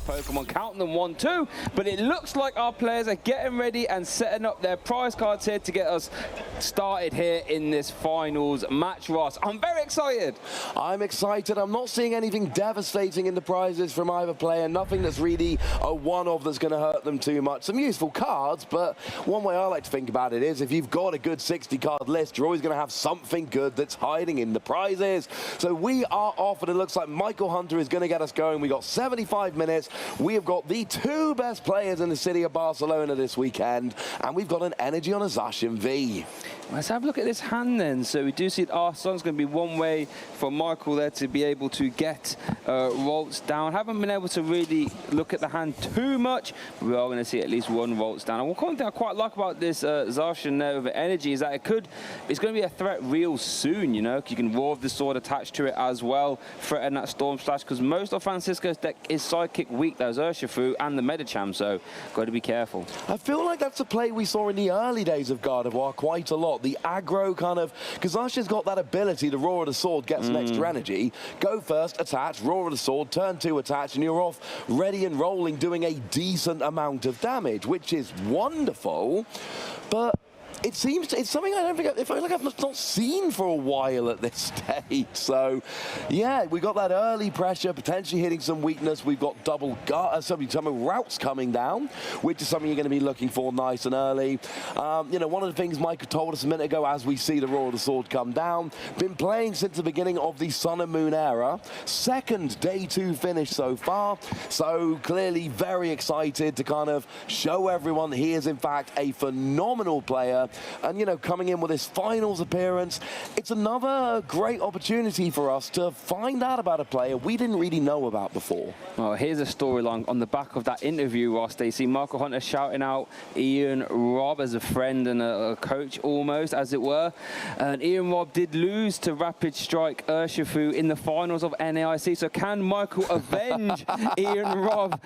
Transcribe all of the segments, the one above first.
Pokemon, counting them 1-2, but it looks like our players are getting ready and setting up their prize cards here to get us started here in this finals match, Ross. I'm very excited. I'm excited. I'm not seeing anything devastating in the prizes from either player, nothing that's really a one-off that's going to hurt them too much. Some useful cards, but one way I like to think about it is if you've got a good 60-card list, you're always going to have something good that's hiding in the prizes. So we are off, and it looks like Michael Hunter is going to get us going. We got 75 minutes. We have got the two best players in the city of Barcelona this weekend, and we've got an energy on a Zacian V. Let's have a look at this hand then. So we do see our son's going to be one way for Michael there to be able to get Rolts down. Haven't been able to really look at the hand too much, but we are going to see at least one Rolts down. And one thing I quite like about this Zacian there with energy is that it's going to be a threat real soon, you know. You can Roar of the Sword attached to it as well, threaten that Storm Slash, because most of Francisco's deck is Sidekick weak. There's Urshifu and the Medicham, so got to be careful. I feel like that's a play we saw in the early days of Gardevoir quite a lot. The aggro kind of, because Zacian's got that ability, the Roar of the Sword gets some extra energy. Go first, attach, Roar of the Sword, turn 2, attach, and you're off ready and rolling, doing a decent amount of damage, which is wonderful, but it's something I feel like I've not seen for a while at this stage. So, yeah, we got that early pressure, potentially hitting some weakness. We've got double routes coming down, which is something you're going to be looking for nice and early. You know, one of the things Mike told us a minute ago as we see the Roar of the Sword come down, been playing since the beginning of the Sun and Moon era. Second day 2 finish so far. So clearly very excited to kind of show everyone he is in fact a phenomenal player. And, you know, coming in with his finals appearance, it's another great opportunity for us to find out about a player we didn't really know about before. Well, here's a storyline on the back of that interview, Ross. They see Michael Hunter shouting out Ian Robb as a friend and a coach almost, as it were. And Ian Robb did lose to Rapid Strike Urshifu in the finals of NAIC. So can Michael avenge Ian Robb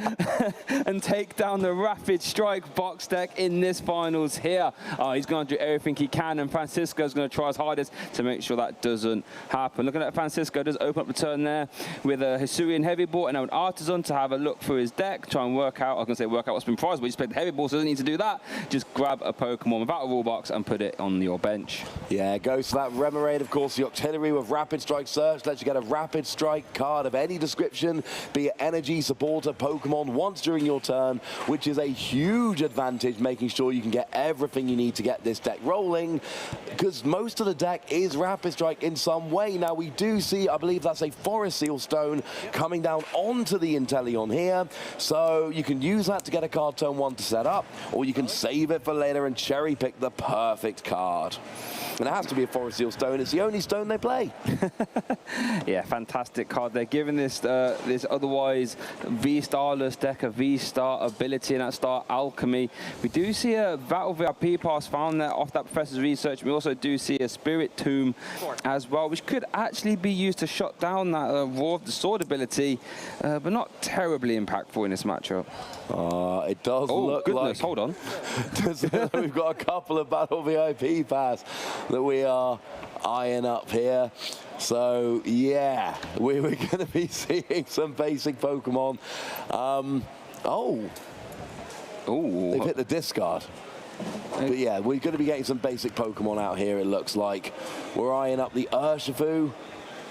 and take down the Rapid Strike box deck in this finals here? He's going to do everything he can, and Francisco's going to try his hardest to make sure that doesn't happen. Looking at Francisco, does open up the turn there with a Hisuian Heavy Ball and now an Artisan to have a look through his deck, try and work out, I was going to say work out what's been prized, but he's played the Heavy Ball, so doesn't need to do that. Just grab a Pokemon without a rule box and put it on your bench. Yeah, goes to that Remoraid, of course, the Octillery with Rapid Strike Search lets you get a Rapid Strike card of any description, be it energy, supporter, Pokemon, once during your turn, which is a huge advantage, making sure you can get everything you need to get this deck rolling, because most of the deck is Rapid Strike in some way. Now we do see, I believe that's a Forest Seal Stone coming down onto the Inteleon here, so you can use that to get a card turn 1 to set up, or you can save it for later and cherry pick the perfect card. And it has to be a Forest Seal Stone. It's the only stone they play. Yeah, fantastic card. They're giving this this otherwise V-Starless deck a V-Star ability and that Star Alchemy. We do see a Battle VIP pass found there off that Professor's research. We also do see a Spirit Tomb as well, which could actually be used to shut down that Roar of the Sword ability, but not terribly impactful in this matchup. It does look goodness, like... hold on. We've got a couple of Battle VIP pass that we are eyeing up here. So, yeah, we're going to be seeing some basic Pokemon. They've hit the discard. But yeah, we're going to be getting some basic Pokemon out here, it looks like. We're eyeing up the Urshifu.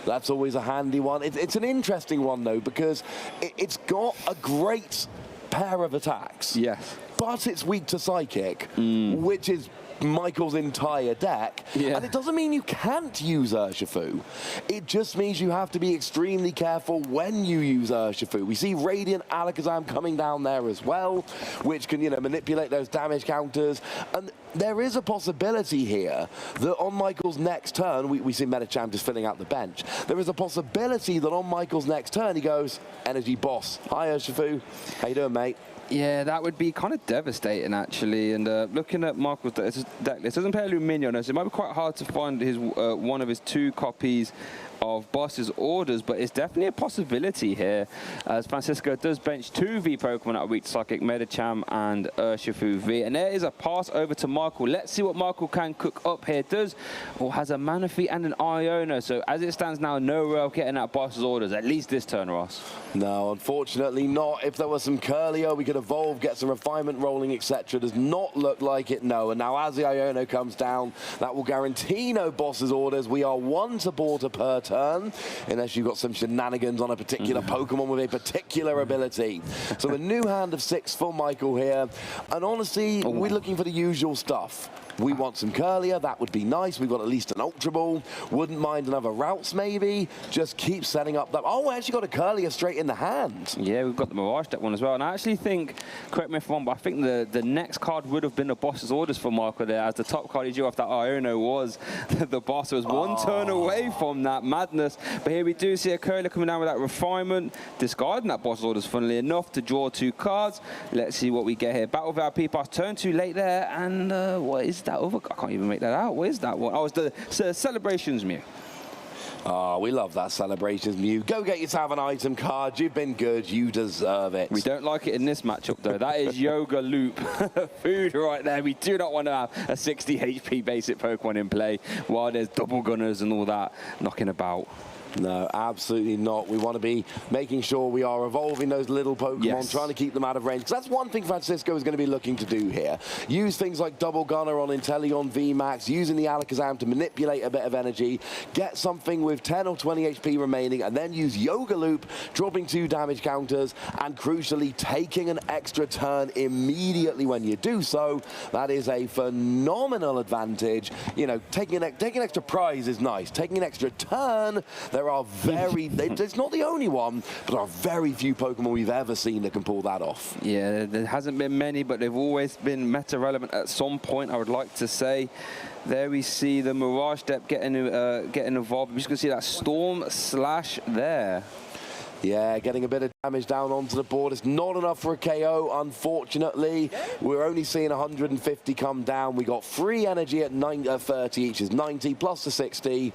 That's always a handy one. It's an interesting one, though, because it's got a great pair of attacks. Yes. But it's weak to Psychic, which is Michael's entire deck. Yeah. And it doesn't mean you can't use Urshifu. It just means you have to be extremely careful when you use Urshifu. We see Radiant Alakazam coming down there as well, which can, you know, manipulate those damage counters. And there is a possibility here that on Michael's next turn, we see Medicham just filling out the bench. There is a possibility that on Michael's next turn, he goes, Energy Boss. Hi, Urshifu. How you doing, mate? Yeah, that would be kind of devastating, actually. And looking at Michael's, deck list doesn't play Aluminium, so it might be quite hard to find his one of his 2 copies of Boss's Orders, but it's definitely a possibility here, as Francisco does bench 2 V Pokemon at Weak Psychic, Medicham and Urshifu V. And there is a pass over to Michael. Let's see what Michael can cook up here. Has a Manaphy and an Iono, so as it stands now, no real getting at Boss's Orders, at least this turn, Ross. No, unfortunately not. If there was some Curlier, we could evolve, get some refinement rolling, etc. Does not look like it, no. And now as the Iono comes down, that will guarantee no Boss's Orders. We are 1 supporter per turn, unless you've got some shenanigans on a particular Pokemon with a particular ability. So a new hand of 6 for Michael here. And honestly, we're looking for the usual stuff. We want some Curlier, that would be nice. We've got at least an Ultra Ball. Wouldn't mind another Routes maybe. Just keep setting up that. Oh, we actually got a Curlier straight in the hand. Yeah, we've got the Mirage deck one as well. And I actually think, correct me if I'm wrong, but I think the next card would have been the Boss's Orders for Michael there, as the top card he drew off that Iono was the Boss. It was 1 turn away from that madness. But here we do see a Curlier coming down with that Refinement, discarding that Boss's Orders, funnily enough, to draw 2 cards. Let's see what we get here. Battle with our P-Pass, turn 2 late there, and what is that over? I can't even make that out. What is that one? Oh, it's the Celebrations Mew. Oh, we love that Celebrations Mew. Go get yourself an item card. You've been good. You deserve it. We don't like it in this matchup, though. That is Yoga Loop food right there. We do not want to have a 60 HP basic Pokemon in play while there's double gunners and all that knocking about. No, absolutely not. We want to be making sure we are evolving those little Pokemon, trying to keep them out of range. Because that's one thing Francisco is going to be looking to do here. Use things like Double Gunner on Inteleon VMAX, using the Alakazam to manipulate a bit of energy, get something with 10 or 20 HP remaining, and then use Yoga Loop, dropping 2 damage counters, and crucially taking an extra turn immediately when you do so. That is a phenomenal advantage. You know, taking an extra prize is nice. Taking an extra turn, there are it's not the only one, but there are very few Pokemon we've ever seen that can pull that off. Yeah, there hasn't been many, but they've always been meta relevant at some point, I would like to say. There we see the Mirage deck getting involved. We're just going to see that Storm Slash there. Yeah, getting a bit of damage down onto the board. It's not enough for a KO, unfortunately. We're only seeing 150 come down. We got free energy at 30 each is 90, plus the 60.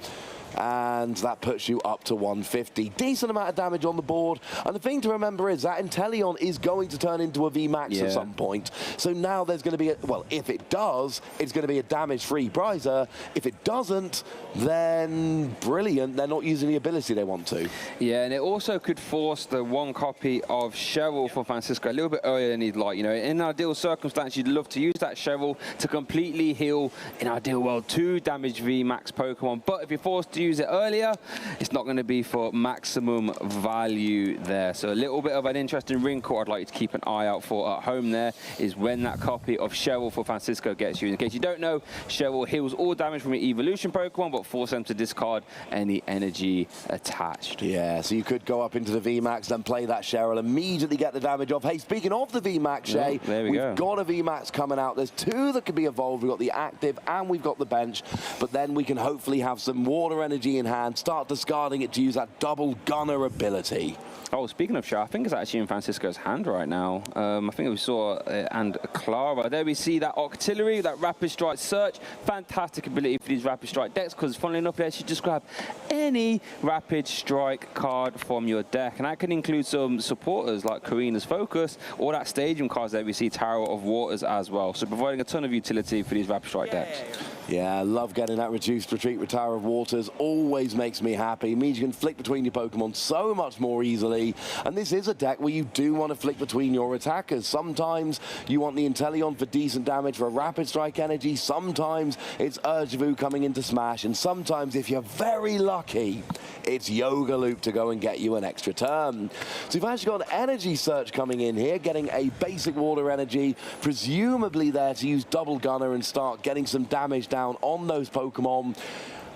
And that puts you up to 150. Decent amount of damage on the board. And the thing to remember is that Inteleon is going to turn into a VMAX at some point. So now there's going to be, well, if it does, it's going to be a damage-free Prizer. If it doesn't, then brilliant. They're not using the ability they want to. Yeah, and it also could force the 1 copy of Cheryl for Francisco a little bit earlier than he'd like. You know, in an ideal circumstance, you'd love to use that Cheryl to completely heal, in ideal world, 2 damage VMAX Pokemon. But if you're forced to use it earlier, it's not going to be for maximum value there. So a little bit of an interesting wrinkle I'd like you to keep an eye out for at home there is when that copy of Cheryl for Francisco gets you. In case you don't know, Cheryl heals all damage from your evolution Pokemon, but force them to discard any energy attached. Yeah, so you could go up into the VMAX, then play that Cheryl, immediately get the damage off. Hey, speaking of the VMAX, Shay, we've got a VMAX coming out. There's 2 that can be evolved. We've got the active and we've got the bench, but then we can hopefully have some water energy in hand, start discarding it to use that Double Gunner ability. Oh, speaking of Char, I think it's actually in Francisco's hand right now. I think we saw and Clara. There we see that Octillery, that Rapid Strike Search. Fantastic ability for these Rapid Strike decks, because funnily enough, there you just grab any Rapid Strike card from your deck. And that can include some supporters like Karina's Focus, or that Stadium cards there we see Tower of Waters as well. So providing a ton of utility for these Rapid Strike decks. Yeah, I love getting that reduced retreat with Tower of Waters. Always makes me happy. It means you can flick between your Pokemon so much more easily. And this is a deck where you do want to flick between your attackers. Sometimes you want the Inteleon for decent damage for a Rapid Strike energy. Sometimes it's Urshifu coming into Smash. And sometimes, if you're very lucky, it's Yoga Loop to go and get you an extra turn. So you've actually got an Energy Search coming in here, getting a basic water energy, presumably there to use Double Gunner and start getting some damage down on those Pokemon.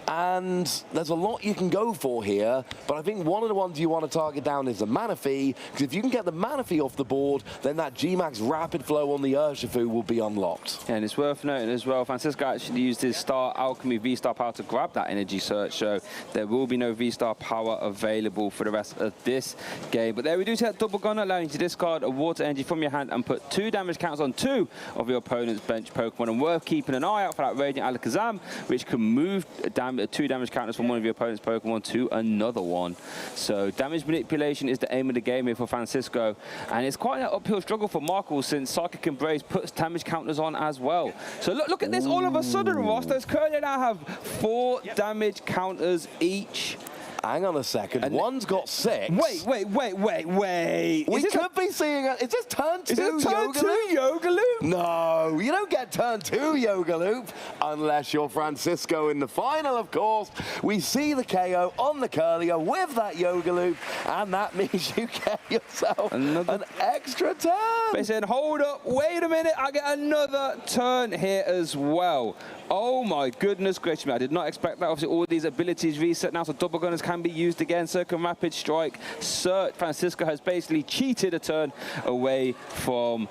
And there's a lot you can go for here, but I think one of the ones you want to target down is the Manaphy, because if you can get the Manaphy off the board, then that G-Max Rapid Flow on the Urshifu will be unlocked. And it's worth noting as well, Francisco actually used his Star Alchemy V-Star power to grab that energy search, so there will be no V-Star power available for the rest of this game. But there we do see that double gunner, allowing you to discard a water energy from your hand and put 2 damage counters on 2 of your opponent's bench Pokemon. And worth keeping an eye out for that Radiant Alakazam, which can move 2 damage counters from one of your opponent's Pokemon to another one. So damage manipulation is the aim of the game here for Francisco. And it's quite an uphill struggle for Markle, since Psychic Embrace puts damage counters on as well. So look at this, all of a sudden, Ross, those Curly now have 4 damage counters each. Hang on a second. And one's got 6. Wait. We could be seeing it. Is this turn 2 Yoga Loop? Yoga Loop? No, you don't get turn 2 Yoga Loop unless you're Francisco in the final, of course. We see the KO on the Curlier with that Yoga Loop, and that means you get yourself an extra turn. They said, hold up, wait a minute, I get another turn here as well. Oh my goodness gracious me, I did not expect that. Obviously all these abilities reset now, so double gunners can be used again. Circle Rapid Strike, Search. Francisco has basically cheated a turn away from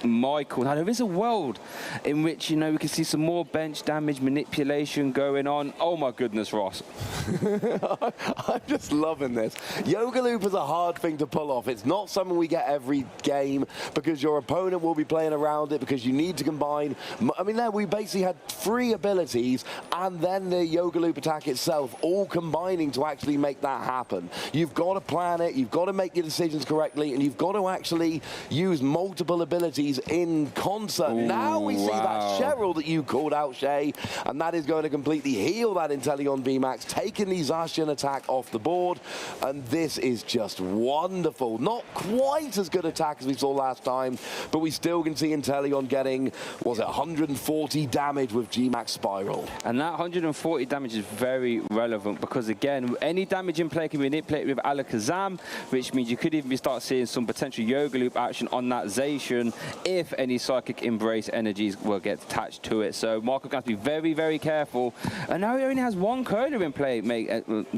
Michael. Now there is a world in which, you know, we can see some more bench damage manipulation going on. Oh my goodness, Ross. I'm just loving this. Yoga Loop is a hard thing to pull off. It's not something we get every game, because your opponent will be playing around it, because you need to combine. I mean, there we basically had 3 abilities and then the Yoga Loop attack itself all combining to actually make that happen. You've got to plan it, you've got to make your decisions correctly, and you've got to actually use multiple abilities in concert. Ooh, now we see that Cheryl that you called out, Shay, and that is going to completely heal that Inteleon VMAX, taking the Zacian attack off the board, and this is just wonderful. Not quite as good attack as we saw last time, but we still can see Inteleon getting, was it 140 damage with G-Max Spiral. And that 140 damage is very relevant, because again, any damage in play can be manipulated with Alakazam, which means you could even start seeing some potential Yoga Loop action on that Zacian if any Psychic Embrace energies will get attached to it. So Marco has to be very, very careful. And now he only has 1 Curlier in play, mate,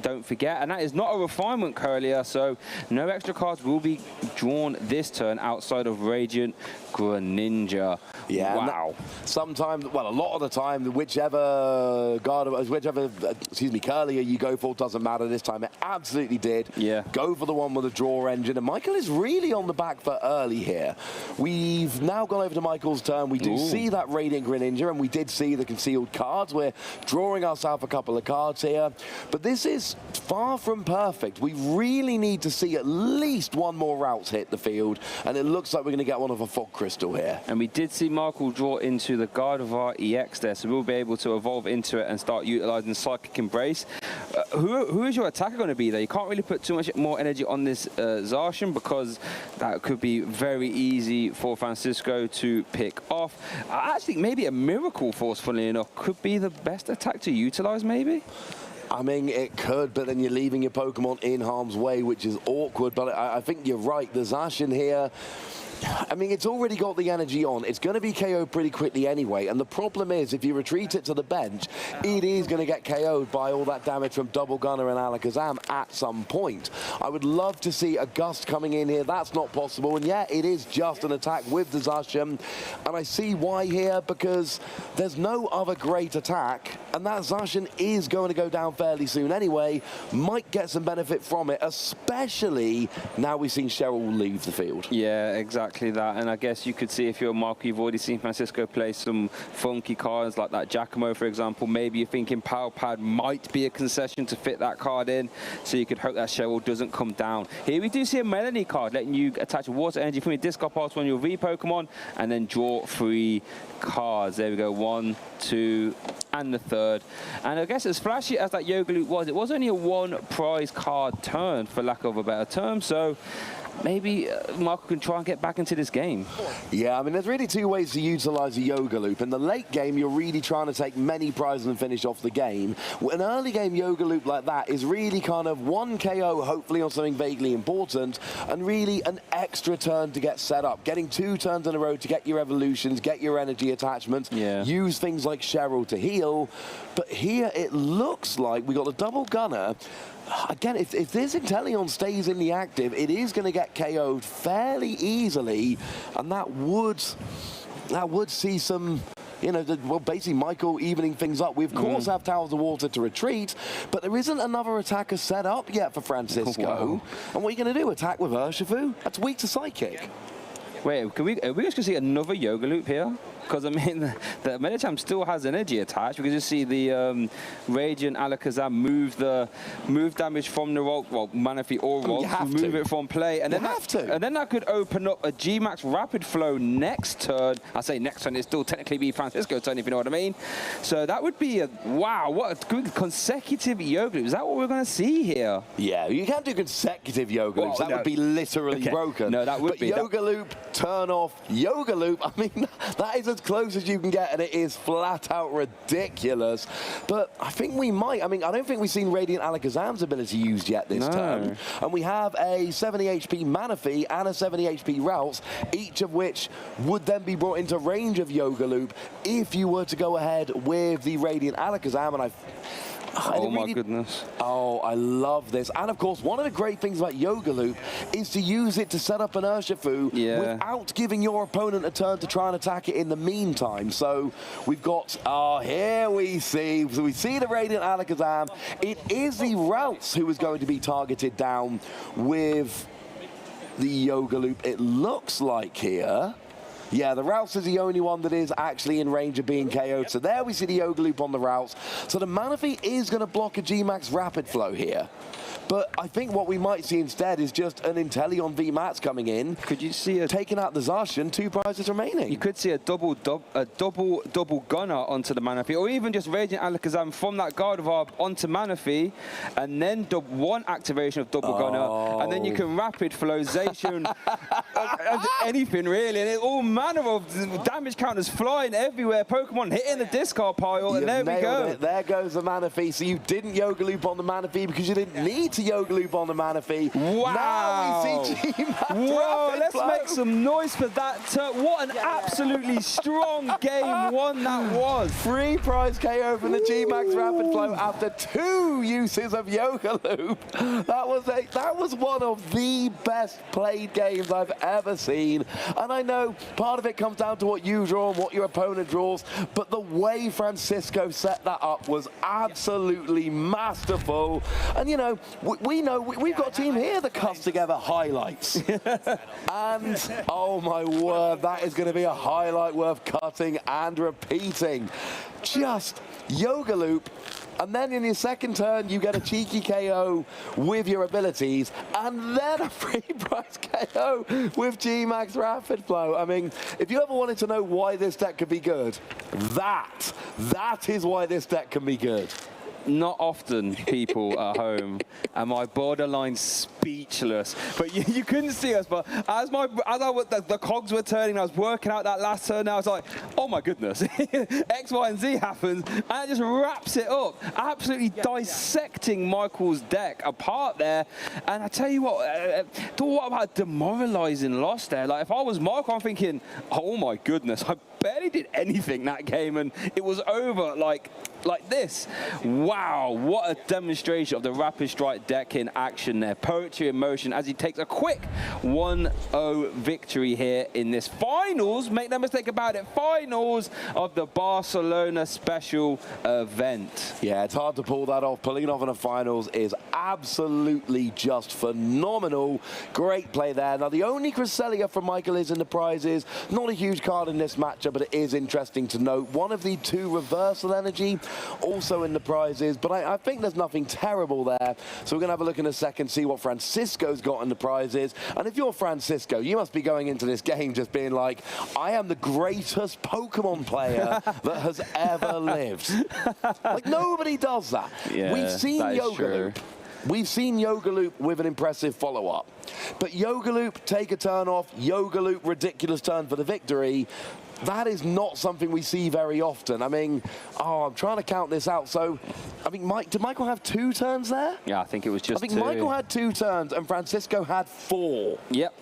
don't forget, and that is not a refinement Curlier, so no extra cards will be drawn this turn outside of Radiant Greninja. Yeah. Wow. Sometimes, well, a lot of the time, whichever Curlier you go for doesn't matter. This time it absolutely did. Yeah. Go for the one with the draw engine, and Michael is really on the back foot early here. We've now gone over to Michael's turn. We do see that Radiant Greninja, and we did see the concealed cards. We're drawing ourselves a couple of cards here, but this is far from perfect. We really need to see at least 1 more route hit the field, and it looks like we're going to get one of a Fog Crystal here. And we did see Markle draw into the Gardevoir EX there, so we'll be able to evolve into it and start utilizing Psychic Embrace. Who is your attacker going to be there? You can't really put too much more energy on this Zacian, because that could be very easy for Francisco to pick off. Actually, maybe a Miracle Force, funnily enough, could be the best attack to utilize, maybe? I mean, it could, but then you're leaving your Pokemon in harm's way, which is awkward. But I think you're right. The Zacian here, I mean, it's already got the energy on. It's going to be KO'd pretty quickly anyway. And the problem is, if you retreat it to the bench, it is going to get KO'd by all that damage from Double Gunner and Alakazam at some point. I would love to see a Gust coming in here. That's not possible. And yeah, it is just an attack with the Zacian. And I see why here, because there's no other great attack. And that Zacian is going to go down fairly soon anyway. Might get some benefit from it, especially now we've seen Cheryl leave the field. Yeah, exactly that. And I guess you could see, if you're Marco, you've already seen Francisco play some funky cards like that Giacomo, for example. Maybe you're thinking Power Pad might be a concession to fit that card in, so you could hope that Cheryl doesn't come down. Here we do see a Melanie card, letting you attach a water energy from your discard pile to one of your V Pokemon and then draw 3 cards. There we go, 1, 2, and the 3rd. And I guess as flashy as that Yoga Loop was, it was only a 1 prize card turn, for lack of a better term. So maybe Michael can try and get back into this game. Yeah, I mean, there's really two ways to utilize a Yoga Loop. In the late game, you're really trying to take many prizes and finish off the game. An early game Yoga Loop like that is really kind of one KO, hopefully on something vaguely important, and really an extra turn to get set up. Getting 2 turns in a row to get your evolutions, get your energy attachments, use things like Cheryl to heal. But here it looks like we got a double gunner. Again, if this Inteleon stays in the active, it is going to get KO'd fairly easily, and that would see some, you know, well, basically Michael evening things up. We, of course, have Towers of Water to retreat, but there isn't another attacker set up yet for Francisco. Wow. And what are you going to do, attack with Urshifu? That's weak to Psychic. Wait, are we just going to see another Yoga Loop here? Because, I mean, the Medicham still has energy attached. We can just see the Radiant Alakazam move damage from the Rock, well, Manaphy or Rock, move it from play. And then that could open up a G-Max Rapid Flow next turn. I say next turn, it'd still technically be Francisco's turn, if you know what I mean. So that would be wow, what a good consecutive Yoga Loop. Is that what we're going to see here? Yeah, you can't do consecutive Yoga Loops. That would be literally broken. No, that would be. Yoga Loop, turn off, Yoga Loop. I mean, that is as close as you can get, and it is flat out ridiculous. But I think we might. I mean, I don't think we've seen Radiant Alakazam's ability used yet this turn. And we have a 70 HP Manaphy and a 70 HP Routes, each of which would then be brought into range of Yoga Loop if you were to go ahead with the Radiant Alakazam. And oh my goodness. Oh, I love this. And of course, one of the great things about Yoga Loop is to use it to set up an Urshifu without giving your opponent a turn to try and attack it in the meantime. So we've got, here we see the Radiant Alakazam. It is the Routes who is going to be targeted down with the Yoga Loop, it looks like here. Yeah, the Routes is the only one that is actually in range of being KO'd. So there we see the Yoga Loop on the Routes. So the Manaphy is going to block a G-Max Rapid Flow here. But I think what we might see instead is just an Inteleon V Mats coming in. Could you see taking out the Zacian, 2 prizes remaining? You could see a double gunner onto the Manaphy, or even just Radiant Alakazam from that Gardevoir onto Manaphy, and then one activation of double gunner, and then you can rapid flow Zacian, anything really, and all manner of damage counters flying everywhere. Pokemon hitting the discard pile, and there we go. There goes the Manaphy. So you didn't Yoga Loop on the Manaphy because you didn't need to Yoga Loop on the Manaphy. Wow. Now we see G-Max. Whoa, let's make some noise for that. What an absolutely strong game one that was. 3 prize KO from the G-Max Rapid Flow after 2 uses of Yoga Loop. That was one of the best played games I've ever seen. And I know part of it comes down to what you draw and what your opponent draws, but the way Francisco set that up was absolutely masterful. And you know, we've got a team here that cuts together highlights. And, oh my word, that is going to be a highlight worth cutting and repeating. Just Yoga Loop, and then in your second turn, you get a cheeky KO with your abilities, and then a free prize KO with G-Max Rapid Flow. I mean, if you ever wanted to know why this deck could be good, that is why this deck can be good. Not often, people at home, am I borderline speechless. But you couldn't see us, but as the cogs were turning, I was working out that last turn, I was like, oh my goodness, X, Y, and Z happens, and it just wraps it up, absolutely dissecting Michael's deck apart there. And I tell you what about demoralizing loss there? Like, if I was Michael, I'm thinking, oh my goodness, I barely did anything that game, and it was over like this. Wow, what a demonstration of the Rapid Strike deck in action there. Poetry in motion as he takes a quick 1-0 victory here in this finals, make no mistake about it, finals of the Barcelona special event. Yeah, it's hard to pull that off. Pulling it off in a finals is absolutely just phenomenal. Great play there. Now, the only Cresselia from Michael is in the prizes. Not a huge card in this matchup, but it is interesting to note. One of the 2 reversal energy also in the prizes, but I think there's nothing terrible there. So we're going to have a look in a second, see what Francisco's got in the prizes. And if you're Francisco, you must be going into this game just being like, I am the greatest Pokemon player that has ever lived. Like, nobody does that. Yeah, we've seen Yoga Loop. We've seen Yoga Loop with an impressive follow-up. But Yoga Loop, take a turn off, Yoga Loop, ridiculous turn for the victory. That is not something we see very often. I mean, I'm trying to count this out. So, I mean, did Michael have 2 turns there? Yeah, I think it was just 2. I think Michael had 2 turns and Francisco had 4. Yep.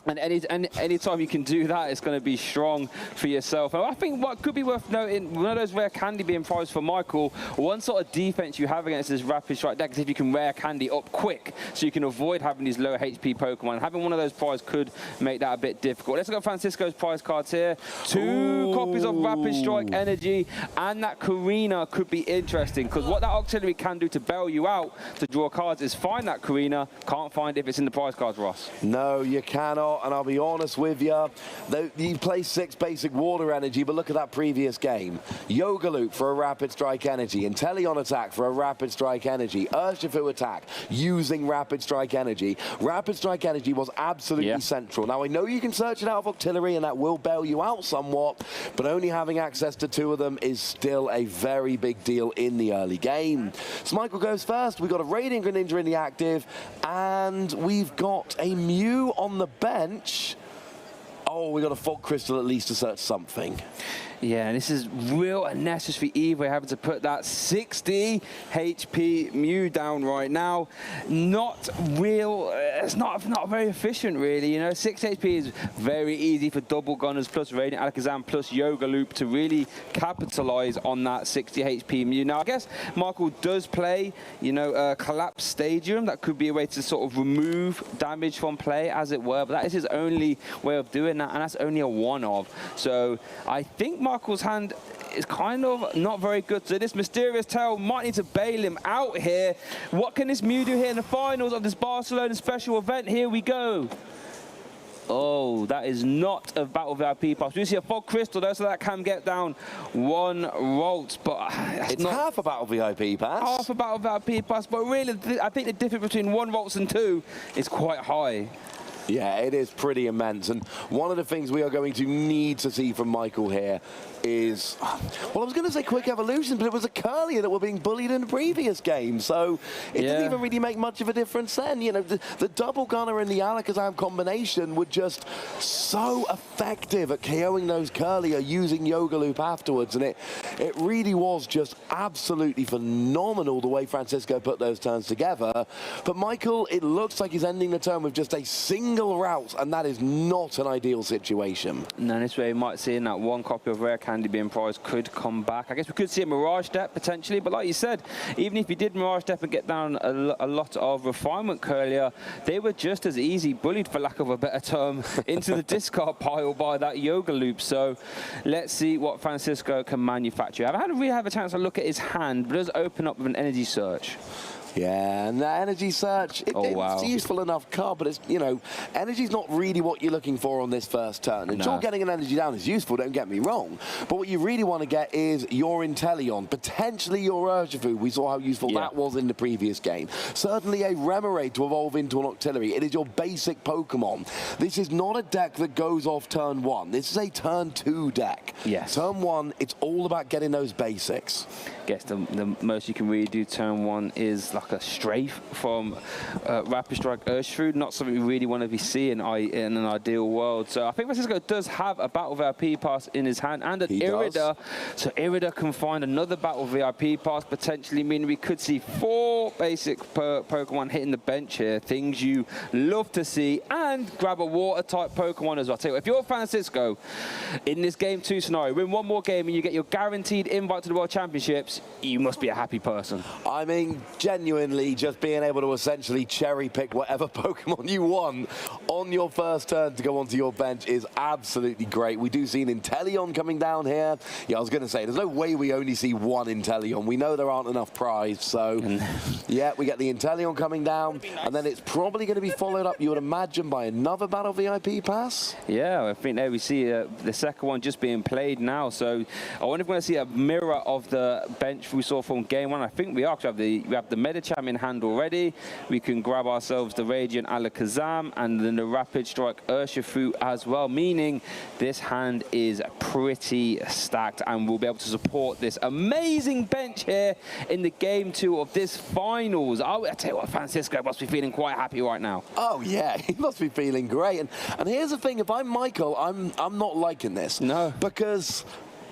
And any time you can do that, it's going to be strong for yourself. And I think what could be worth noting, one of those rare candy being prized for Michael, one sort of defense you have against this rapid strike deck is if you can rare candy up quick, so you can avoid having these low HP Pokemon. Having one of those prizes could make that a bit difficult. Let's look at Francisco's prize cards here. 2 copies of Rapid Strike Energy, and that Karina could be interesting, because what that auxiliary can do to bail you out to draw cards is find that Karina. Can't find it if it's in the prize cards, Ross. No, you cannot. And I'll be honest with you, you play 6 basic water energy, but look at that previous game. Yoga Loop for a Rapid Strike Energy, Inteleon attack for a Rapid Strike Energy, Urshifu attack using Rapid Strike Energy. Rapid Strike Energy was absolutely central. Now, I know you can search it out of Octillery, and that will bail you out somewhat, but only having access to 2 of them is still a very big deal in the early game. So Michael goes first. We've got a Radiant Greninja in the active, and we've got a Mew on the bench. Oh, we got a Fog Crystal at least to search something. Yeah, and this is real unnecessary either, having to put that 60 HP Mew down right now. Not real, it's not very efficient really, you know. 6 HP is very easy for double gunners plus Radiant Alakazam plus Yoga Loop to really capitalize on that 60 HP Mew. Now, I guess Michael does play, you know, Collapse Stadium. That could be a way to sort of remove damage from play, as it were, but that is his only way of doing that, and that's only a one-of. So I think Michael's hand is kind of not very good. So this Mysterious Tail might need to bail him out here. What can this Mew do here in the finals of this Barcelona special event? Here we go. Oh, that is not a Battle VIP pass. We see a Fog Crystal though, so that can get down 1 Volt, but it's not half a Battle VIP pass. Half a Battle VIP pass, but really, I think the difference between 1 Volts and 2 is quite high. Yeah, it is pretty immense. And one of the things we are going to need to see from Michael here is, well, I was going to say Quick Evolution, but it was a Curlier that were being bullied in the previous game. So it didn't even really make much of a difference then. You know, the double gunner and the Alakazam combination were just so effective at KOing those Curlier using Yoga Loop afterwards. And it really was just absolutely phenomenal the way Francisco put those turns together. But Michael, it looks like he's ending the turn with just a single route, and that is not an ideal situation. No, this way you might see in that 1 copy of Rare Candy being prized could come back. I guess we could see a Mirage Step potentially, but like you said, even if you did Mirage Step and get down a lot of Refinement Curlier, they were just as easy bullied, for lack of a better term, into the discard pile by that Yoga Loop. So let's see what Francisco can manufacture. I haven't really had a chance to look at his hand, but it does open up with an Energy Search. Yeah, and that Energy Search, it's a useful enough card, but it's, you know, Energy's not really what you're looking for on this first turn. And sure, getting an Energy down is useful, don't get me wrong, but what you really want to get is your Inteleon, potentially your Urshifu. We saw how useful that was in the previous game. Certainly a Remoraid to evolve into an Octillery. It is your basic Pokemon. This is not a deck that goes off turn 1. This is a turn 2 deck. Yes. Turn 1, it's all about getting those basics. Guess the most you can really do turn 1 is like a strafe from Rapid Strike Urshifu, not something we really want to be seeing in an ideal world. So I think Francisco does have a Battle VIP pass in his hand and an Irida. So Irida can find another Battle VIP pass, potentially meaning we could see 4 basic Pokemon hitting the bench here. Things you love to see, and grab a water type Pokemon as well. I'll tell you what, if you're Francisco in this game 2 scenario, win 1 more game and you get your guaranteed invite to the World Championships, you must be a happy person. I mean, genuinely, just being able to essentially cherry pick whatever Pokemon you want on your first turn to go onto your bench is absolutely great. We do see an Inteleon coming down here. Yeah, I was going to say, there's no way we only see 1 Inteleon. We know there aren't enough prized, so yeah, we get the Inteleon coming down, and then it's probably going to be followed up, you would imagine, by another Battle VIP pass. Yeah, I think there we see the second one just being played now, so I wonder if we're going to see a mirror of the bench we saw from game one? I think we are, because we have the Medicham in hand already. We can grab ourselves the Radiant Alakazam and then the Rapid Strike Urshifu as well, meaning this hand is pretty stacked and we'll be able to support this amazing bench here in the game 2 of this finals. I tell you what, Francisco must be feeling quite happy right now. Oh yeah, he must be feeling great. And here's the thing, if I'm Michael, I'm not liking this. No. Because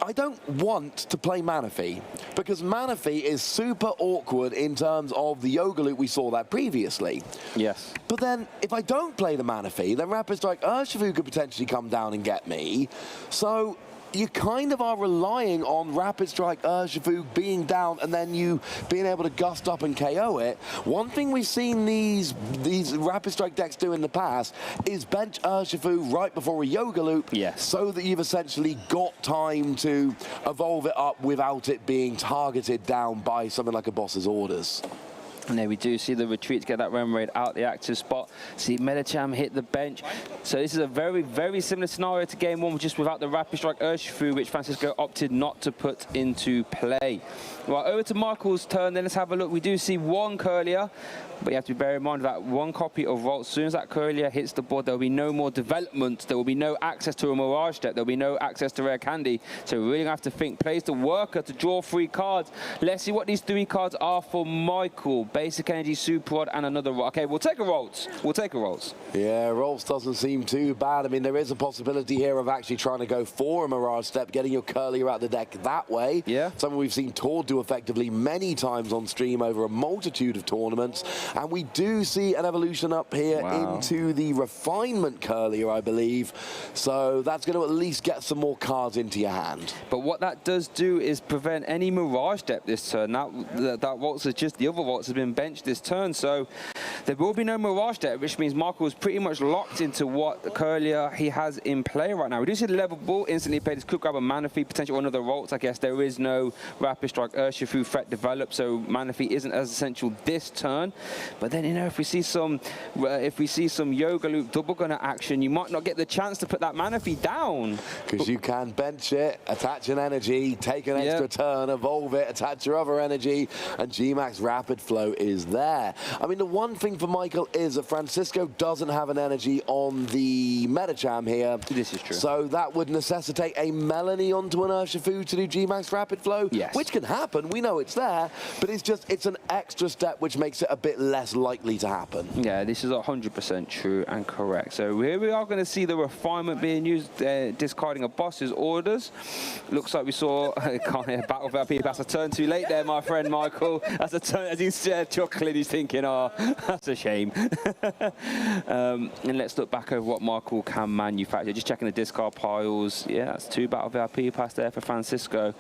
I don't want to play Manaphy, because Manaphy is super awkward in terms of the Yoga Loop. We saw that previously. Yes. But then, if I don't play the Manaphy, then Rapid Strike Urshifu could potentially come down and get me. So you kind of are relying on Rapid Strike Urshifu being down and then you being able to gust up and KO it. One thing we've seen these Rapid Strike decks do in the past is bench Urshifu right before a Yoga Loop, yes, so that you've essentially got time to evolve it up without it being targeted down by something like a boss's orders. And there we do see the retreat to get that Remoraid out the active spot. See Medicham hit the bench. So this is a very, very similar scenario to game 1, just without the Rapid Strike Urshifu, which Francisco opted not to put into play. Well, over to Michael's turn, then let's have a look. We do see one Curlier, but you have to bear in mind that one copy of Volt. As soon as that Curlier hits the board, there will be no more development. There will be no access to a Mirage deck. There will be no access to Rare Candy. So we're really going to have to think. Plays the Worker to draw 3 cards. Let's see what these 3 cards are for Michael. Basic Energy, Super Rod, and another Rod. Okay, we'll take a Rolls. We'll take a Rolls. Yeah, Rolls doesn't seem too bad. I mean, there is a possibility here of actually trying to go for a Mirage Step, getting your Curlier out of the deck that way. Yeah. Something we've seen Tord do effectively many times on stream over a multitude of tournaments. And we do see an evolution up here into the Refinement Curlier, I believe. So that's going to at least get some more cards into your hand. But what that does do is prevent any Mirage Step this turn. That Waltz is just the other Waltz has been benched this turn. So there will be no Mirage Step, which means Michael is pretty much locked into what Curlier he has in play right now. We do see the level ball instantly played. This could grab a Manaphy, potentially one of the Rolts. I guess there is no Rapid Strike Urshifu threat developed, so Manaphy isn't as essential this turn. But then, you know, if we see some Yoga Loop double gunner action, you might not get the chance to put that Manaphy down. Because you can bench it, attach an energy, take an extra turn, evolve it, attach your other energy, and G-Max Rapid Flow is there. I mean, the one thing for Michael is that Francisco doesn't have an energy on the Medicham here. This is true. So that would necessitate a Melanie onto an Urshifu to do G-Max Rapid Flow, which can happen. We know it's there, but it's an extra step which makes it a bit less likely to happen. Yeah, this is 100% true and correct. So here we are going to see the Refinement being used, discarding a boss's orders. Looks like we saw a battle for our people. That's a turn too late there, my friend Michael. That's a turn, as he's chuckling, he's thinking, oh, that's a shame. And let's look back over what Michael can manufacture. Just checking the discard piles. Yeah, that's 2 Battle VIP pass there for Francisco.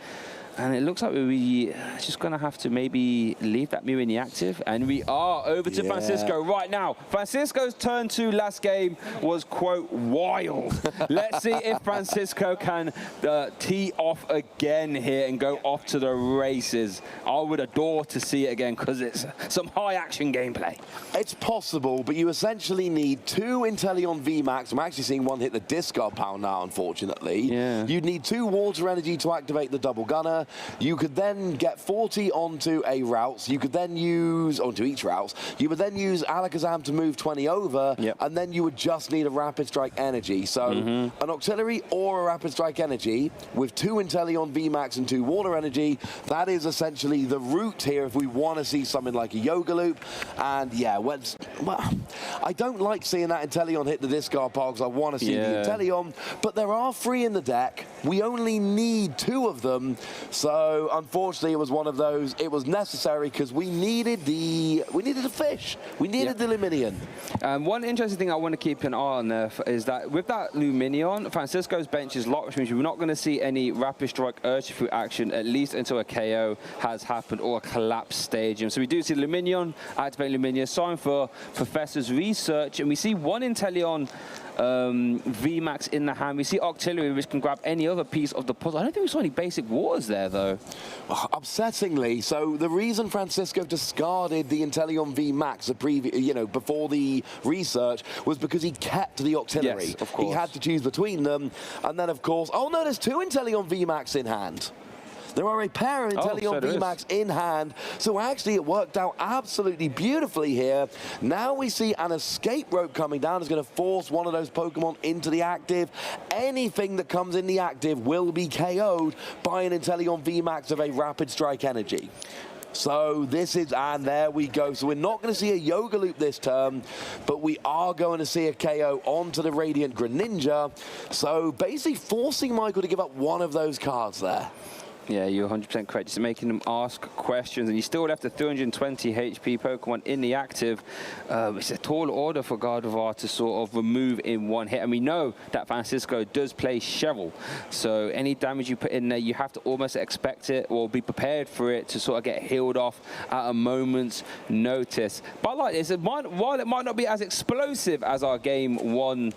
And it looks like we're just going to have to maybe leave that Mew in the active. And we are over to Francisco right now. Francisco's turn 2 last game was, quote, wild. Let's see if Francisco can tee off again here and go off to the races. I would adore to see it again because it's some high-action gameplay. It's possible, but you essentially need 2 Inteleon VMAX. I'm actually seeing one hit the discard pile now, unfortunately. Yeah. You'd need 2 Water Energy to activate the double gunner. You could then get 40 onto a route. You could then use, onto each route, you would then use Alakazam to move 20 over, and then you would just need a Rapid Strike Energy. So an Auxiliary or a Rapid Strike Energy with 2 Inteleon VMAX and 2 Water Energy, that is essentially the route here if we want to see something like a Yoga Loop. And yeah, well, I don't like seeing that Inteleon hit the discard pile because I want to see the Inteleon, but there are 3 in the deck. We only need 2 of them. So unfortunately, it was one of those. It was necessary because we needed a fish. We needed the Luminion. One interesting thing I want to keep an eye on there is that with that Luminion, Francisco's bench is locked, which means we're not going to see any Rapid Strike Urshifu action at least until a KO has happened or a collapse stadium. So we do see Luminion, activate Luminion, sign for Professor's Research, and we see 1 Inteleon VMAX in the hand. We see Octillery, which can grab any other piece of the puzzle. I don't think we saw any basic waters there, though. Upsettingly. So the reason Francisco discarded the Inteleon VMAX before the research was because he kept the Octillery. Yes, of course. He had to choose between them. And then, of course, oh no, there's 2 Inteleon VMAX in hand. there are a pair of Inteleon VMAX in hand. So actually it worked out absolutely beautifully here. Now we see an escape rope coming down. It's going to force one of those Pokemon into the active. Anything that comes in the active will be KO'd by an Inteleon VMAX of a Rapid Strike Energy. So this is, and there we go. So we're not going to see a Yoga Loop this turn, but we are going to see a KO onto the Radiant Greninja. So basically forcing Michael to give up one of those cards there. Yeah, you're 100% correct. Just making them ask questions, and you still left a 320 HP Pokemon in the active. It's a tall order for Gardevoir to sort of remove in one hit, and we know that Francisco does play Cheryl. So any damage you put in there, you have to almost expect it or be prepared for it to sort of get healed off at a moment's notice. But like this, while it might not be as explosive as our game one,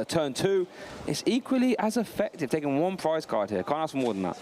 turn two, it's equally as effective. Taking one prize card here, can't ask for more than that.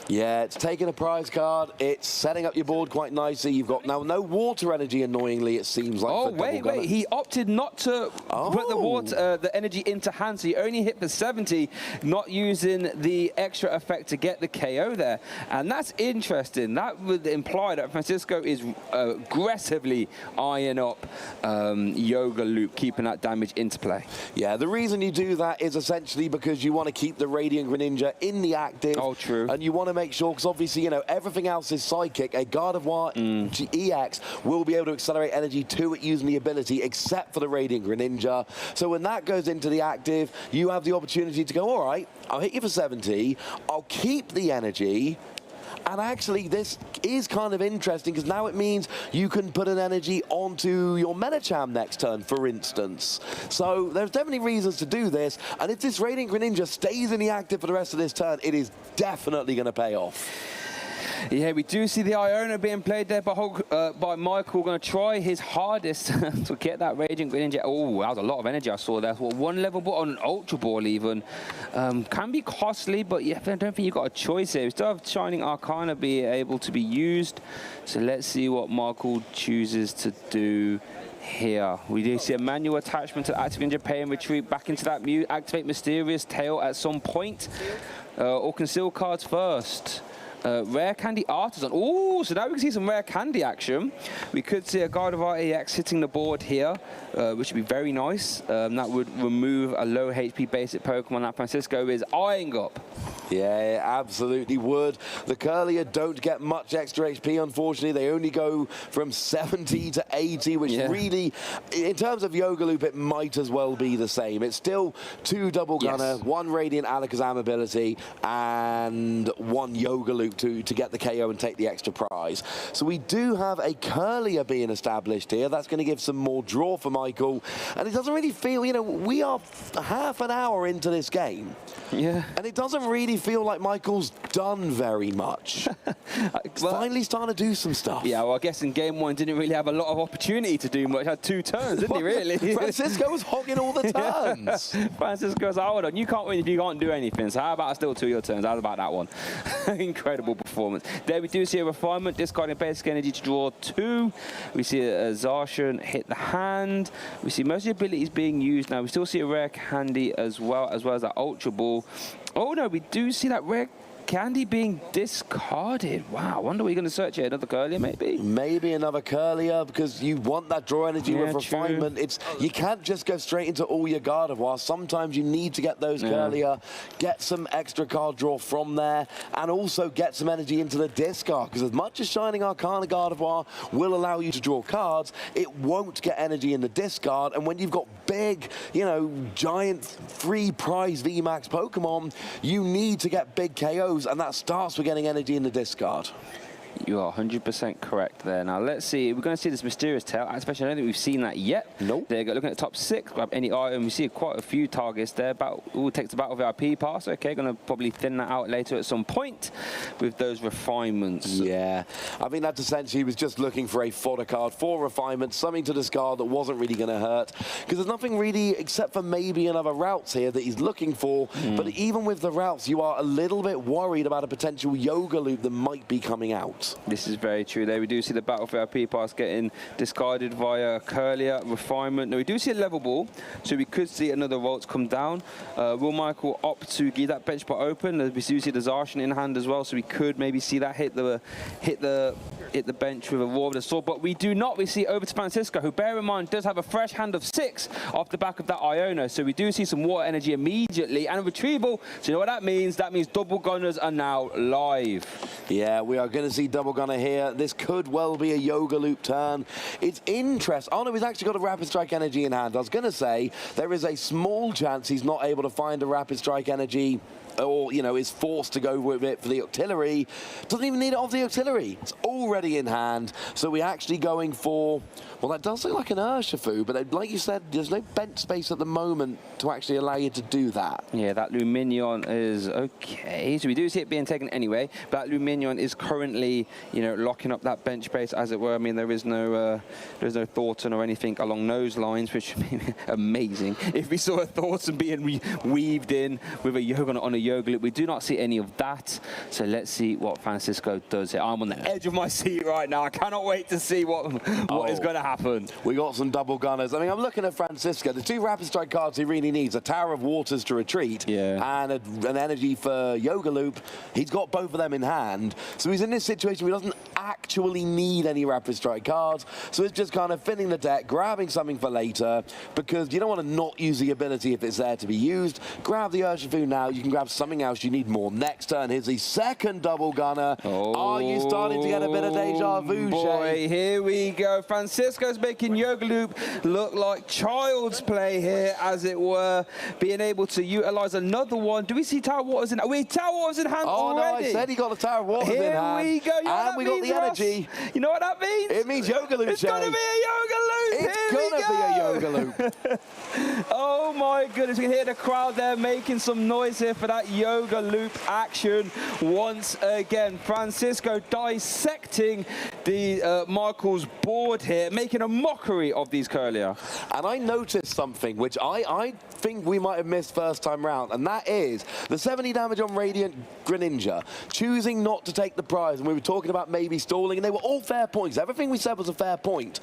Yeah, it's taking a prize card. It's setting up your board quite nicely. You've got now no water energy, annoyingly, it seems like. Oh, wait. He opted not to put the energy into hand, so he only hit for 70, not using the extra effect to get the KO there. And that's interesting. That would imply that Francisco is aggressively eyeing up Yoga Loop, keeping that damage into play. Yeah, the reason you do that is essentially because you want to keep the Radiant Greninja in the active. Oh, true. And you want to make sure, because obviously, you know, everything else is Psychic. A Gardevoir EX will be able to accelerate energy to it using the ability, except for the Radiant Greninja. So when that goes into the active, you have the opportunity to go, all right, I'll hit you for 70, I'll keep the energy. And actually, this is kind of interesting because now it means you can put an energy onto your Medicham next turn, for instance. So there's definitely reasons to do this. And if this Radiant Greninja stays in the active for the rest of this turn, it is definitely going to pay off. Yeah, we do see the Iona being played there by Michael. Going to try his hardest to get that Radiant Greninja. Oh, that was a lot of energy I saw there. Well, one level ball on an Ultra Ball even. Can be costly, but yeah, I don't think you've got a choice here. We still have Shining Arcana be able to be used. So let's see what Michael chooses to do here. We do see a manual attachment to active Ninja, pay and retreat back into that mute. Activate Mysterious Tail at some point. Or conceal cards first. Rare Candy Artisan. Oh, so now we can see some Rare Candy action. We could see a Gardevoir EX hitting the board here, which would be very nice. That would remove a low HP basic Pokemon that Francisco is eyeing up. Yeah, it absolutely would. The Curlier don't get much extra HP, unfortunately. They only go from 70 to 80, which really, in terms of Yoga Loop, it might as well be the same. It's still 2 Double Gunner, 1 Radiant Alakazam ability, and 1 Yoga Loop to get the KO and take the extra prize. So we do have a Curlier being established here. That's going to give some more draw for Michael. And it doesn't really feel, you know, we are half an hour into this game. Yeah. And it doesn't really feel like Michael's done very much. Well, finally starting to do some stuff. Yeah, well, I guess in game one didn't really have a lot of opportunity to do much. Had 2 turns, didn't he, really? Francisco was hogging all the turns. Francisco's like, hold on, you can't win if you can't do anything. So how about still 2 of your turns? How about that one? Incredible performance. There we do see a refinement, discarding basic energy to draw 2. We see a Zacian hit the hand. We see most of the abilities being used now. We still see a Rare Candy as well as that Ultra Ball. Oh no, we do see that Rare Candy being discarded. Wow, I wonder what you're going to search here. Another Curlier, maybe? Maybe another Curlier, because you want that draw energy with refinement. You can't just go straight into all your Gardevoir. Sometimes you need to get those Curlier, get some extra card draw from there, and also get some energy into the discard, because as much as Shining Arcana Gardevoir will allow you to draw cards, it won't get energy in the discard, and when you've got big, you know, giant free prize VMAX Pokemon, you need to get big KOs, and that starts with getting energy in the discard. You are 100% correct there. Now, let's see. We're going to see this Mysterious Tail. Especially, I don't think we've seen that yet. Nope. They're looking at the top 6. Grab any item. We see quite a few targets there. Takes the Battle VIP pass. Okay, going to probably thin that out later at some point with those refinements. Yeah. I think that's essentially, he was just looking for a fodder card for refinement, something to discard that wasn't really going to hurt. Because there's nothing really, except for maybe another routes here that he's looking for. But even with the routes, you are a little bit worried about a potential Yoga Loop that might be coming out. out. This is very true. There we do see the Battle VIP pass getting discarded via Curlier, Refinement. Now we do see a level ball, so we could see another Waltz come down. Will Michael opt to give that bench spot open? We do see the Zarshan in hand as well, so we could maybe see that hit the bench with a Roar of the Sword, but we do not. We see over to Francisco, who, bear in mind, does have a fresh hand of 6 off the back of that Iona, so we do see some water energy immediately and a retrieval. So you know what that means? That means double gunners are now live. Yeah, we are going to see double gunner here. This could well be a Yoga Loop turn. It's interesting. Oh no, he's actually got a Rapid Strike Energy in hand. I was going to say there is a small chance he's not able to find a Rapid Strike Energy, or, you know, is forced to go with it for the Octillery. Doesn't even need it off the Octillery. It's already in hand. So we're actually going for, well, that does look like an Urshifu, but like you said, there's no bench space at the moment to actually allow you to do that. Yeah, that Luminion is okay. So we do see it being taken anyway, but that Luminion is currently, you know, locking up that bench space, as it were. I mean, there's no Thornton or anything along those lines, which would be amazing if we saw a Thornton being weaved in with a Yoga on a Yoga Loop. We do not see any of that, so let's see what Francisco does here. I'm on the edge of my seat right now. I cannot wait to see what is going to happen. We got some double gunners. I mean, I'm looking at Francisco. The 2 Rapid Strike cards he really needs, a Tower of Waters to retreat, and an energy for Yoga Loop. He's got both of them in hand, so he's in this situation where he doesn't actually need any Rapid Strike cards, so it's just kind of filling the deck, grabbing something for later, because you don't want to not use the ability if it's there to be used. Grab the Urshifu now. You can grab something else you need more next turn. Here's the second double gunner. Oh, are you starting to get a bit of deja vu, boy, Shay? here we go. Francisco's making Yoga Loop look like child's play here, as it were, being able to utilize another one. Do we see Tower Waters in hand? We Tower Waters in hand already. No, I said he got the Tower of Waters in hand. Here we go. You know and we got the energy. You know what that means? It means Yoga Loop, It's going to be a Yoga Loop. It's going to be a Yoga Loop. Oh my goodness, we can hear the crowd there making some noise here for that Yoga Loop action once again. Francisco dissecting the Michael's board here, making a mockery of these Curlier. And I noticed something which I think we might have missed first time round, and that is the 70 damage on Radiant Greninja, choosing not to take the prize. And we were talking about maybe stalling, and they were all fair points. Everything we said was a fair point.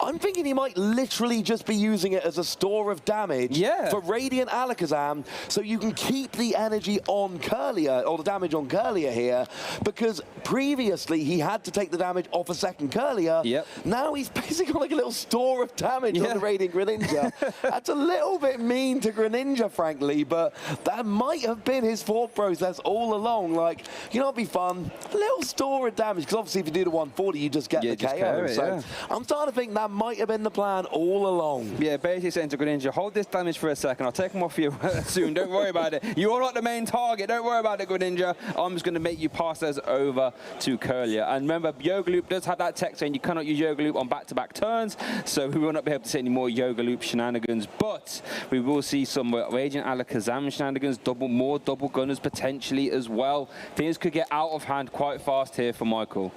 I'm thinking he might literally just be using it as a store of damage for Radiant Alakazam, so you can keep the energy on Curlier, or the damage on Curlier here, because previously he had to take the damage off a second Curlier. Now he's basically got like a little store of damage on the Radiant Greninja. That's a little bit mean to Greninja, frankly, but that might have been his thought process all along. Like, you know, it'd be fun, a little store of damage, because obviously if you do the 140, you just get the KO. So I'm starting to think that might have been the plan all along. Yeah, basically saying to Greninja, hold this damage for a second. I'll take him off you soon. Don't worry about it. You are not the main target. Don't worry about it, Greninja. I'm just going to make you pass those over to Curlier. And remember, Yoga Loop does have that text saying you cannot use Yoga Loop on back-to-back turns, so we will not be able to see any more Yoga Loop shenanigans. But we will see some Radiant Alakazam shenanigans, more double gunners potentially as well. Things could get out of hand quite fast here for Michael.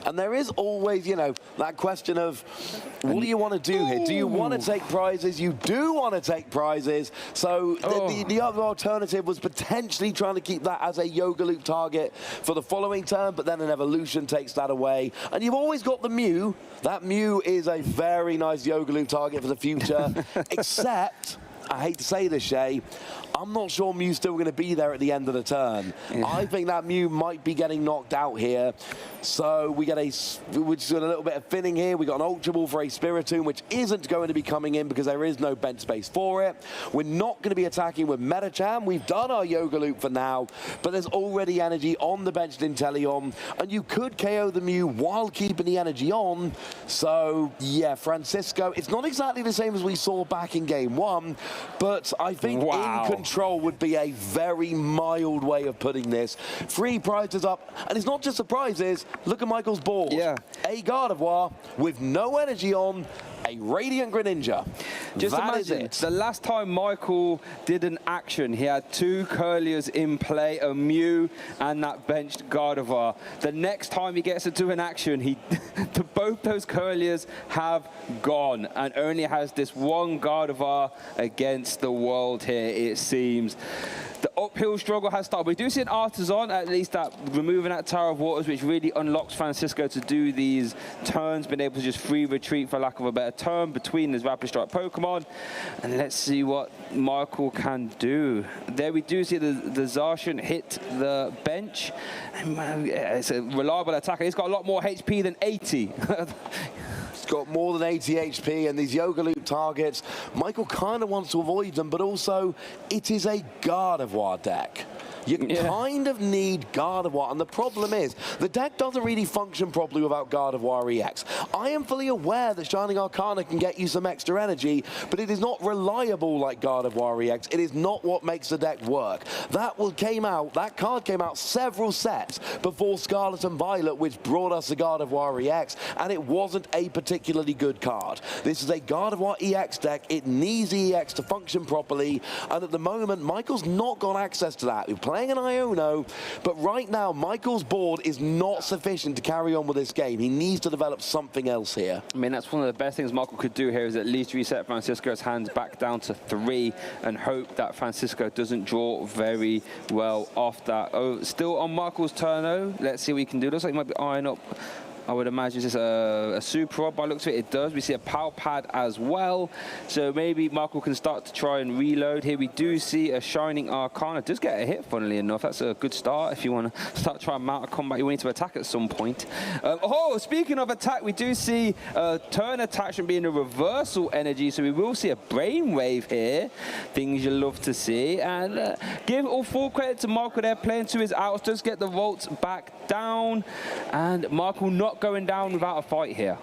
And there is always, you know, that question of, what do you want to do here? Do you want to take prizes? You do want to take prizes. So the other alternative was potentially trying to keep that as a Yoga Loop target for the following turn, but then an evolution takes that away. And you've always got the Mew. That Mew is a very nice Yoga Loop target for the future, except, I hate to say this, Shay, I'm not sure Mew's still going to be there at the end of the turn. I think that Mew might be getting knocked out here. So we get we're just doing a little bit of thinning here. We got an Ultra Ball for a Spiritomb, which isn't going to be coming in because there is no bench space for it. We're not going to be attacking with Metacham. We've done our Yoga Loop for now, but there's already energy on the benched Inteleon, and you could KO the Mew while keeping the energy on. So yeah, Francisco, it's not exactly the same as we saw back in game 1, but I think in control would be a very mild way of putting this. 3 prizes up, and it's not just the prizes. Look at Michael's board. A Gardevoir with no energy on, a Radiant Greninja. Just that imagine, the last time Michael did an action, he had 2 Curliers in play, a Mew and that benched Gardevoir. The next time he gets to do an action, both those Curliers have gone and only has this one Gardevoir against the world here, it seems. The uphill struggle has started. We do see an Artisan, at least that removing that Tower of Waters, which really unlocks Francisco to do these turns, being able to just free retreat, for lack of a better term, between his Rapid Strike Pokemon. And let's see what Michael can do. There we do see the Zacian hit the bench. And, it's a reliable attacker. He's got a lot more HP than 80. Got more than 80 HP, and these Yoga Loop targets, Michael kind of wants to avoid them, but also it is a Gardevoir deck. You kind of need Gardevoir, and the problem is the deck doesn't really function properly without Gardevoir EX. I am fully aware that Shining Arcana can get you some extra energy, but it is not reliable like Gardevoir EX. It is not what makes the deck work. That card came out several sets before Scarlet and Violet, which brought us the Gardevoir EX, and it wasn't a particularly good card. This is a Gardevoir EX deck. It needs EX to function properly, and at the moment, Michael's not got access to that. We're playing an Iono, but right now, Michael's board is not sufficient to carry on with this game. He needs to develop something else here. I mean, that's one of the best things Michael could do here, is at least reset Francisco's hands back down to 3 and hope that Francisco doesn't draw very well off that. Oh, still on Michael's turn, though. Let's see what he can do. Looks like he might be eyeing up, I would imagine it's a Super Rod. By the looks of it, it does. We see a Power Pad as well. So maybe Michael can start to try and reload. Here we do see a Shining Arcana. Does get a hit, funnily enough. That's a good start if you want to start trying to mount a combat. You need to attack at some point. Speaking of attack, we do see turn attachment being a reversal energy. So we will see a Brainwave here. Things you love to see. And give all full credit to Michael there, playing to his outs. Does get the Volts back down. And Michael not going down without a fight here.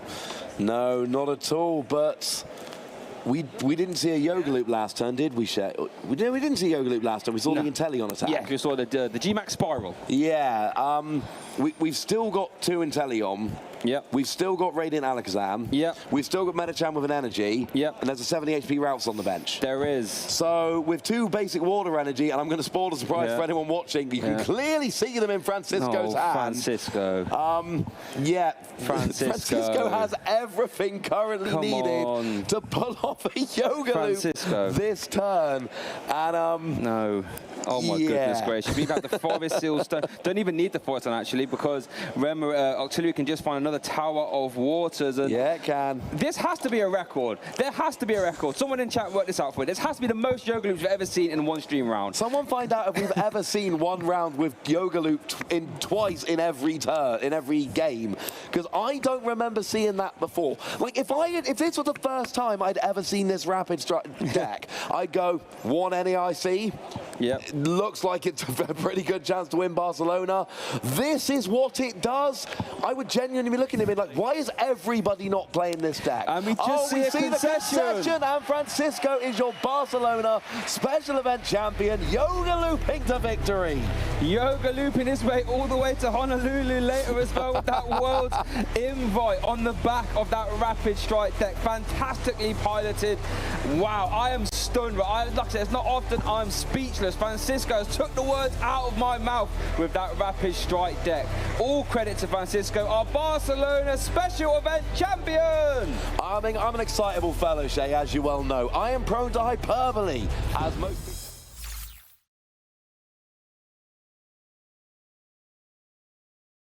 No, not at all, but we didn't see a Yoga Loop last turn, did we, Shay? We didn't see Yoga Loop last turn. We saw the Inteleon attack. Yeah, we saw the G-Max Spiral. Yeah, we've still got 2 Inteleon. Yep. We've still got Radiant Alakazam. Yep. We've still got Medicham with an energy. Yep. And there's a 70 HP Routes on the bench. There is. So with 2 basic water energy, and I'm going to spoil the surprise for anyone watching, you can clearly see them in Francisco's hand. Francisco. Francisco has everything currently needed to pull off a Yoga Loop this turn. And no. Oh my goodness gracious. We've had the Forest Seal Stone. Don't even need the Forest Stone actually, because remember, Auxiliary can just find another Tower of Waters. And yeah, it can. This has to be a record. There has to be a record. Someone in chat worked this out for me. This has to be the most Yoga Loops we've ever seen in one stream round. Someone find out if we've ever seen one round with Yoga Loop twice in every turn, in every game. Because I don't remember seeing that before. Like, if this was the first time I'd ever seen this Rapid Strike deck, I'd go, 1 NAIC. Yep. Looks like it's a pretty good chance to win Barcelona. This is what it does. I would genuinely be looking at it like, why is everybody not playing this deck? And we just see the concession, and Francisco is your Barcelona special event champion, Yoga Looping to victory. Yoga Looping his way all the way to Honolulu later as well with that World's Invite on the back of that Rapid Strike deck. Fantastically piloted. Wow, I am stunned. Like I said, it's not often I'm speechless. Francisco has took the words out of my mouth with that Rapid Strike deck. All credit to Francisco, our Barcelona special event champion. I'm an excitable fellow, Shay, as you well know. I am prone to hyperbole, as most people